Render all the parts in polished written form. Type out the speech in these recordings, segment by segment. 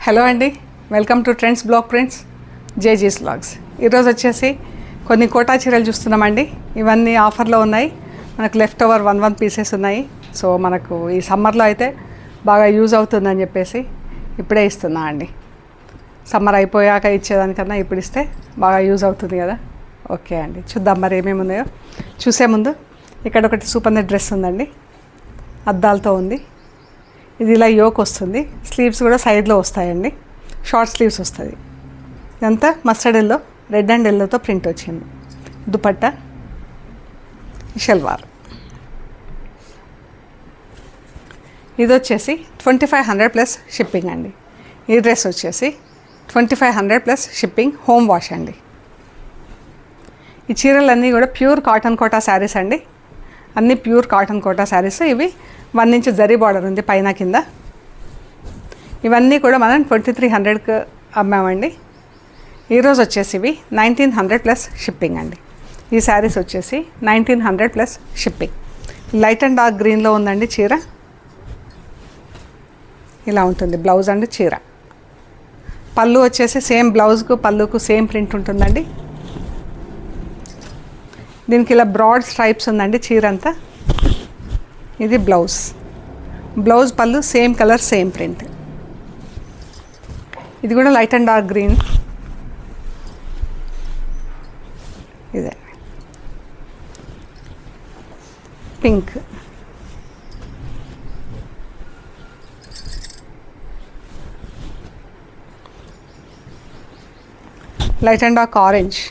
Hello అండి, welcome to trends block prints జేజీస్ vlogs. ఈరోజు వచ్చేసి కొన్ని కోటా చీరలు చూస్తున్నామండి. ఇవన్నీ ఆఫర్లో ఉన్నాయి. మనకు లెఫ్ట్ ఓవర్ వన్ పీసెస్ ఉన్నాయి. సో మనకు ఈ సమ్మర్లో అయితే బాగా యూజ్ అవుతుందని చెప్పేసి ఇప్పుడే ఇస్తున్నా అండి. సమ్మర్ అయిపోయాక ఇచ్చేదానికన్నా ఇప్పుడు ఇస్తే బాగా యూజ్ అవుతుంది కదా. ఓకే అండి, చూద్దాం మరి ఏమేమి ఉన్నాయో. చూసే ముందు ఇక్కడ ఒకటి సూపర్ నెట్ డ్రెస్ ఉందండి, అద్దాలతో ఉంది. ఇది ఇలా యోక్ వస్తుంది, స్లీవ్స్ కూడా సైడ్లో వస్తాయండి, షార్ట్ స్లీవ్స్ వస్తుంది. ఇదంతా మస్టర్డ్ ఎల్లో, రెడ్ అండ్ ఎల్లోతో ప్రింట్ వచ్చింది. దుపట్టా, షల్వార్. ఇది వచ్చేసి 2500 ప్లస్ షిప్పింగ్ అండి. ఈ డ్రెస్ వచ్చేసి 2500 ప్లస్ షిప్పింగ్, హోమ్ వాష్ అండి. ఈ చీరలన్నీ కూడా ప్యూర్ కాటన్ కోటా శారీస్ అండి. అన్నీ ప్యూర్ కాటన్ కోటా శారీస్. ఇవి 1 ఇంచ్ జరీ బార్డర్ ఉంది పైన కింద. ఇవన్నీ కూడా మనం 2300కి అమ్మామండి. ఈరోజు వచ్చేసి ఇవి 1900 ప్లస్ షిప్పింగ్ అండి. ఈ శారీస్ వచ్చేసి 1900 plus shipping. Light and dark గ్రీన్లో ఉందండి చీర. ఇలా ఉంటుంది బ్లౌజ్ అండి చీర. పళ్ళు వచ్చేసి సేమ్ బ్లౌజ్కు పళ్ళుకు సేమ్ ప్రింట్ ఉంటుందండి. దీనికి ఇలా బ్రాడ్ స్ట్రైప్స్ ఉందండి చీర అంతా. ఇది బ్లౌజ్, బ్లౌజ్ పళ్ళు సేమ్ కలర్ సేమ్ ప్రింట్. ఇది కూడా లైట్ అండ్ డార్క్ గ్రీన్. ఇదే pink, light and dark orange.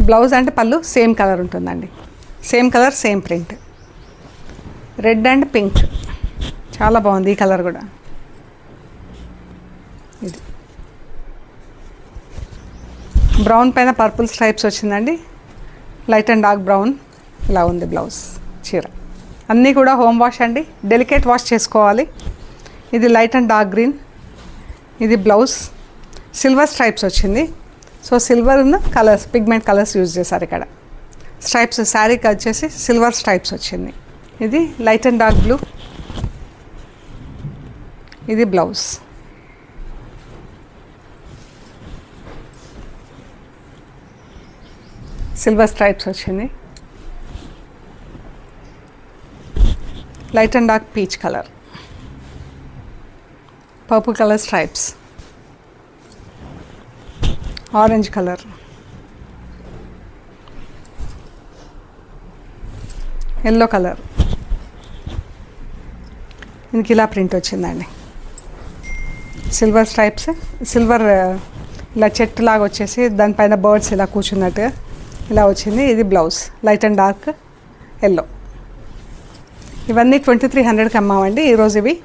Blouse అంటే పళ్ళు సేమ్ కలర్ ఉంటుందండి, same colour same print. Red and pink, చాలా బాగుంది ఈ కలర్ కూడా. ఇది బ్రౌన్ పైన పర్పుల్ స్ట్రైప్స్ వచ్చిందండి, లైట్ అండ్ డార్క్ బ్రౌన్. ఇలా ఉంది బ్లౌజ్ చీర. అన్నీ కూడా హోమ్ వాష్ అండి, డెలికేట్ వాష్ చేసుకోవాలి. ఇది లైట్ అండ్ డార్క్ గ్రీన్. ఇది బ్లౌజ్, సిల్వర్ స్ట్రైప్స్ వచ్చింది. సో సిల్వర్ ఉన్న కలర్స్, పిగ్మెంట్ కలర్స్ యూజ్ చేశారు ఇక్కడ. స్ట్రైప్స్ శారీకి వచ్చేసి సిల్వర్ స్ట్రైప్స్ వచ్చింది. ఇది లైట్ అండ్ డార్క్ బ్లూ. ఇది బ్లౌజ్. సిల్వర్ స్ట్రైప్స్ వచ్చింది. Light and dark peach colour, purple colour stripes, orange colour, yellow colour. దీనికి ఇలా ప్రింట్ వచ్చిందండి, సిల్వర్ స్ట్రైప్స్, సిల్వర్ ఇలా చెట్టు లాగా వచ్చేసి దానిపైన బర్డ్స్ ఇలా కూర్చున్నట్టుగా ఇలా వచ్చింది. ఇది blouse, light and dark yellow. ఇవన్నీ 2300కి అమ్మామండి. ఈరోజు ఇవి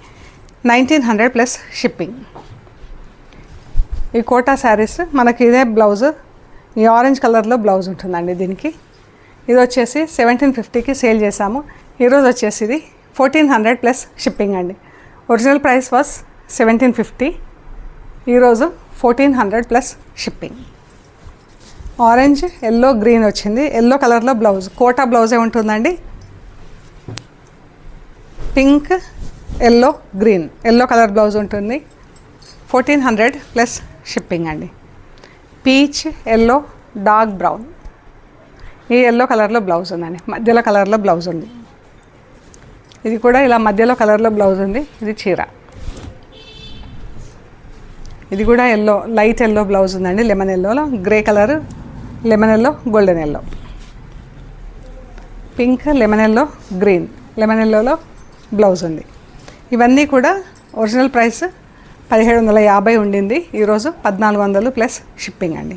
1900 ప్లస్ షిప్పింగ్. ఈ కోటా శారీస్ మనకి ఇదే బ్లౌజ్, ఈ ఆరెంజ్ కలర్లో బ్లౌజ్ ఉంటుందండి దీనికి. ఇది వచ్చేసి 1750కి సేల్ చేసాము. ఈరోజు వచ్చేసి ఇది 1400 ప్లస్ షిప్పింగ్ అండి. ఒరిజినల్ ప్రైస్ వాస్ 1750, ఈరోజు 1400 plus shipping. Orange, yellow, green వచ్చింది. ఎల్లో కలర్లో బ్లౌజ్, కోటా బ్లౌజే ఉంటుందండి. Pink, yellow, green, yellow colour blouse ఉంటుంది. 1400 ప్లస్ షిప్పింగ్ అండి. Peach, yellow, dark brown. ఈ ఎల్లో కలర్లో బ్లౌజ్ ఉందండి, మధ్యలో కలర్లో బ్లౌజ్ ఉంది. ఇది కూడా ఇలా మధ్యలో కలర్లో బ్లౌజ్ ఉంది. ఇది చీర. ఇది కూడా ఎల్లో, లైట్ ఎల్లో బ్లౌజ్ ఉందండి, లెమన్ ఎల్లోలో. Grey colour, lemon yellow, golden yellow. Pink, lemon yellow, green, lemon ఎల్లోలో బ్లౌజ్ ఉంది. ఇవన్నీ కూడా ఒరిజినల్ ప్రైస్ 1750 ఉండింది. ఈరోజు 1400 ప్లస్ షిప్పింగ్ అండి.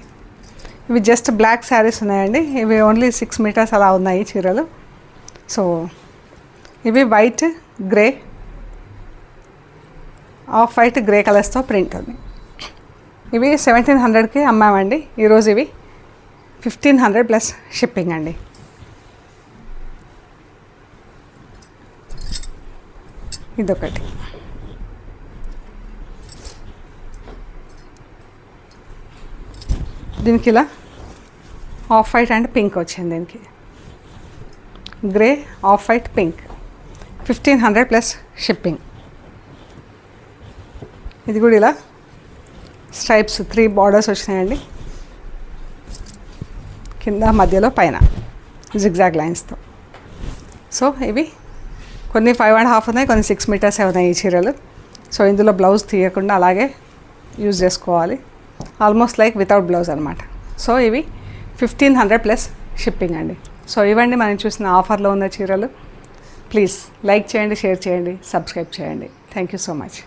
ఇవి జస్ట్ బ్లాక్ శారీస్ ఉన్నాయండి. ఇవి ఓన్లీ 6 మీటర్స్ అలా ఉన్నాయి చీరలు. సో ఇవి white, grey, off white, grey కలర్స్తో ప్రింట్ ఉంది. ఇవి 1700కి అమ్మామండి. ఈరోజు ఇవి 1500 ప్లస్ షిప్పింగ్ అండి. ఇదొకటి. దీనికి ఇలా ఆఫ్ వైట్ అండ్ పింక్ వచ్చింది. దీనికి grey, off white, pink. 1500 plus shipping. ఇది కూడా ఇలా స్ట్రైప్స్ 3 బార్డర్స్ వచ్చినాయండి, కింద మధ్యలో పైన జిగ్జాగ్ లైన్స్తో. సో ఇవి కొన్ని 5.5 ఉన్నాయి, కొన్ని 6 మీటర్స్ ఉన్నాయి ఈ చీరలు. సో ఇందులో బ్లౌజ్ తీయకుండా అలాగే యూజ్ చేసుకోవాలి, ఆల్మోస్ట్ లైక్ వితౌట్ బ్లౌజ్ అనమాట. సో ఇవి 1500 ప్లస్ షిప్పింగ్ అండి. సో ఇవండి మనం చూసిన ఆఫర్లో ఉన్న చీరలు. ప్లీజ్ లైక్ చేయండి, షేర్ చేయండి, సబ్స్క్రైబ్ చేయండి. Thank you so much.